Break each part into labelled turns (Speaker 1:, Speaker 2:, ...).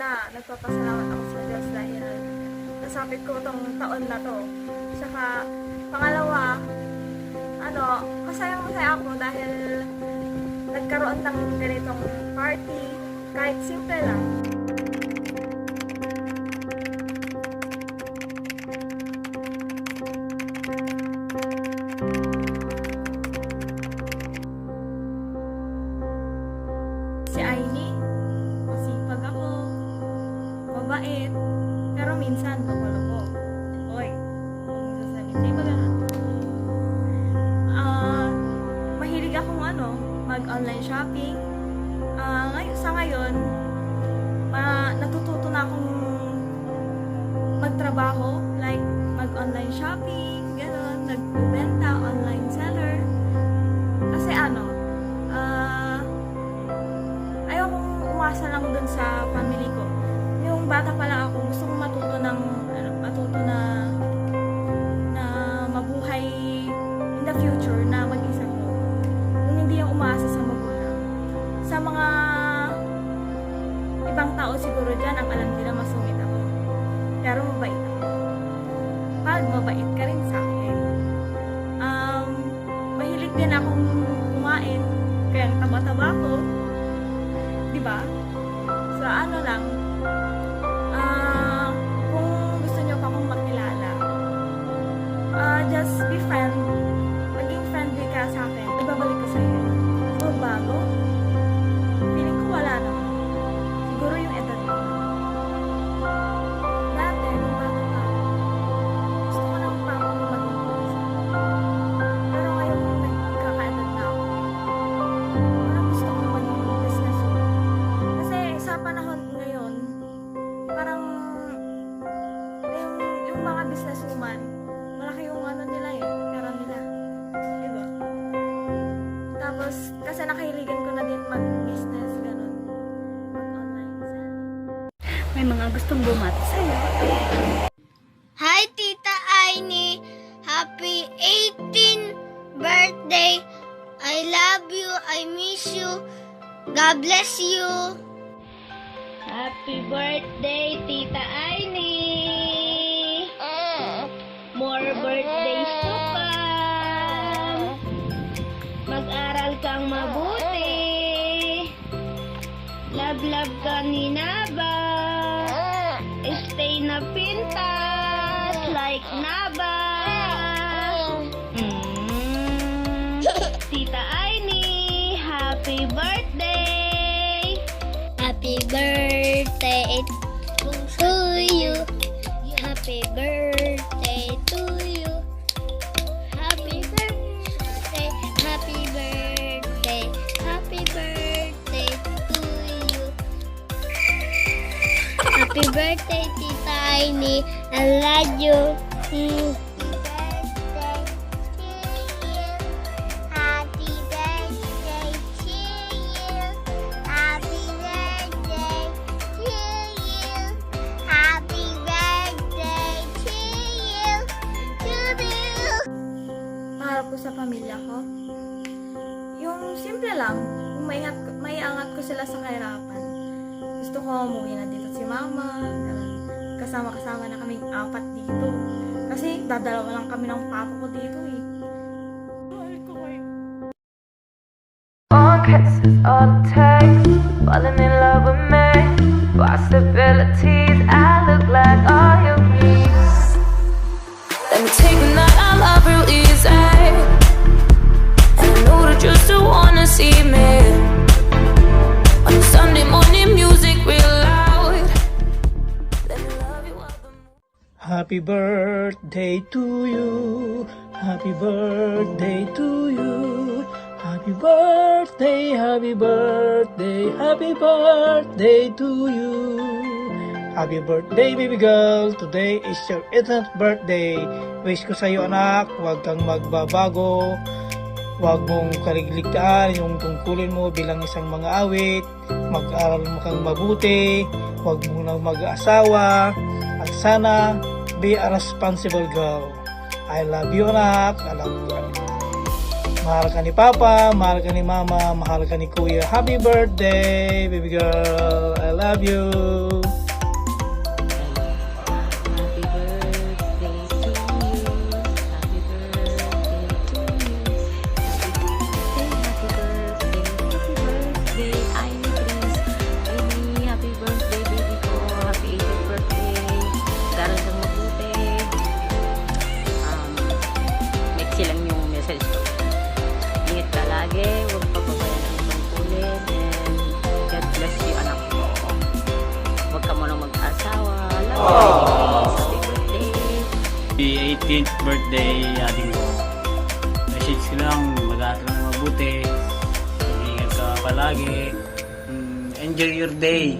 Speaker 1: una, nagpapasalamat ako sa Diyos dahil nasapit ko tong taon na to. Saka, pangalawa, masayang-masaya ako dahil nagkaroon ng ganitong party, kahit simple lang. Si Aini, masipag ako, mabait, pero minsan papaloko. Oy, huwag mo sasabihin sa'yo baga. Mahilig akong mag-online shopping. Sa ngayon, natututo na akong magtrabaho, like mag-online shopping, gano'n, nagbibenta, online seller. Kasi ayokong umasa lang dun sa family ko. Yung bata pa lang ako, gusto kong matuto na mabuhay in the future na mag-isa ko. Kung hindi yung umasa sa magulang. Sa mga ibang tao siguro dyan, ang alam nila masungit ako. Pero mabait ako. Pag mabait ka rin sa akin. Mahilig din akong kumain. Kaya taba-taba ko. Diba? So, kung gusto nyo pa akong makilala, just be friend. Maging friendly ka sa akin. Ibabalik ko sa'yo. So, bago? Feeling ko wala naman. Siguro yung edad ko. Dati, nung bata pa, gusto ko lang pa akong maging isa. Pero ngayon, nagkakaedad na ako. Parang gusto kong maging businesswoman. Kasi sa panahon ngayon, parang yung mga businesswoman, malaki yung nila pera nila. Diba? Tapos, kasi nakahiligan ko na din mag-business, ganun. Mag-online selling.
Speaker 2: May mga gustong bumati sa'yo.
Speaker 3: Hi, Tita Aini! Happy 18th birthday! I love you. I miss you. God bless you.
Speaker 2: Happy birthday, Tita Aini! More birthdays to come! Mag-aral kang mabuti! Love ka ni Naba! Stay na pintas like Naba! Tita Aini, happy birthday!
Speaker 3: Happy birthday to you. Happy birthday to you. Happy birthday. Happy birthday. Happy birthday to you. Happy birthday, Tita Aini. I love you. Happy birthday to you. Happy birthday to you. Happy birthday to you. To you.
Speaker 1: Pangarap ko sa pamilya ko, yung simple lang, yung maiangat ko sila sa kahirapan. Gusto ko umuwi na dito si mama, kasama-kasama na kaming 4 dito. Kasi dadalawa lang kami ng papa ko dito eh. Mahal ko kayo.
Speaker 4: One kiss is all it takes. Falling in love with me. Possibilities, I look like all you need. Let me take a night, I love real easy. And I know that you still wanna see me. On a Sunday morning, music real loud. Let me love you while the
Speaker 5: Happy birthday to you. Happy birthday to you. Happy birthday, happy birthday, happy birthday to you. Happy birthday, baby girl. Today is your 18th birthday. Wish ko sa iyo, anak, huwag kang magbabago. Huwag mong kaligligtaan yung tungkulin mo bilang isang mga awit. Mag-aral mo kang mabuti. Huwag mo nang mag-asawa. At sana, be a responsible girl. I love you, anak. I love you. Mahal ka ni Papa, mahal ka ni Mama, mahal ka ni Kuya. Happy birthday, baby girl. I love you.
Speaker 6: Happy 18th birthday, ating ko. Message ko lang, mag-aaral ka ng mabuti. Ingat ka palagi. Enjoy your day.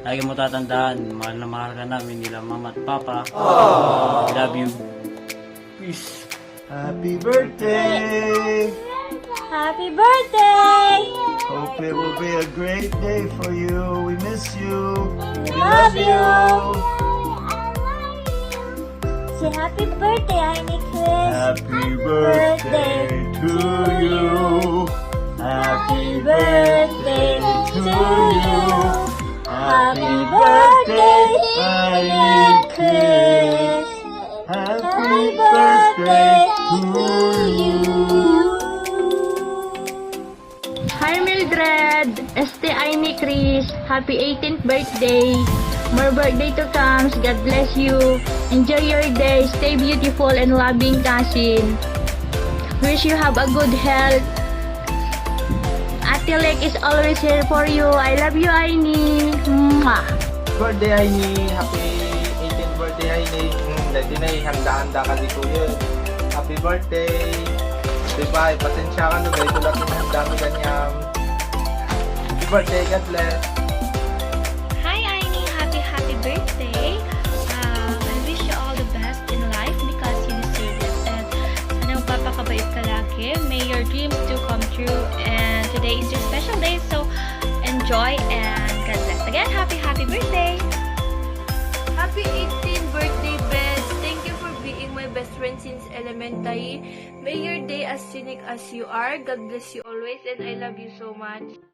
Speaker 6: Lagi mo tatandaan, mahal na mahal ka namin nila mama at papa. I love you. Peace.
Speaker 7: Happy birthday!
Speaker 1: Happy birthday!
Speaker 7: Hope it will be a great day for you. We miss you. We
Speaker 1: love you.
Speaker 3: Say happy birthday, Auntie Chris.
Speaker 7: Happy birthday to you. Happy birthday to you. Happy birthday, Tiny Chris. Happy birthday to you.
Speaker 2: Hi Mildred, STI ni Chris, happy 18th birthday. More birthday to come, God bless you. Enjoy your day, stay beautiful and loving cousin. Wish you have a good health. Ate Lek is always here for you. I love you, Aini. Mwah.
Speaker 8: Birthday, Aini. Happy 18th birthday, Aini. Dati na handa-handa ka di kuya. Happy birthday. Diba, pasensya ka na. Dahil lang yung dami kanyang. Happy birthday, God bless.
Speaker 9: Hi, Aini. Happy birthday. I wish you all the best in life because you deserve it. And sana magpapakabait ka lagi. May your dreams do come true. And today is your special day. So, enjoy and God bless. Again, happy birthday.
Speaker 10: Happy 18th birthday, Beth. Thank you for being my best friend since elementary. May your day as scenic as you are. God bless you always and I love you so much.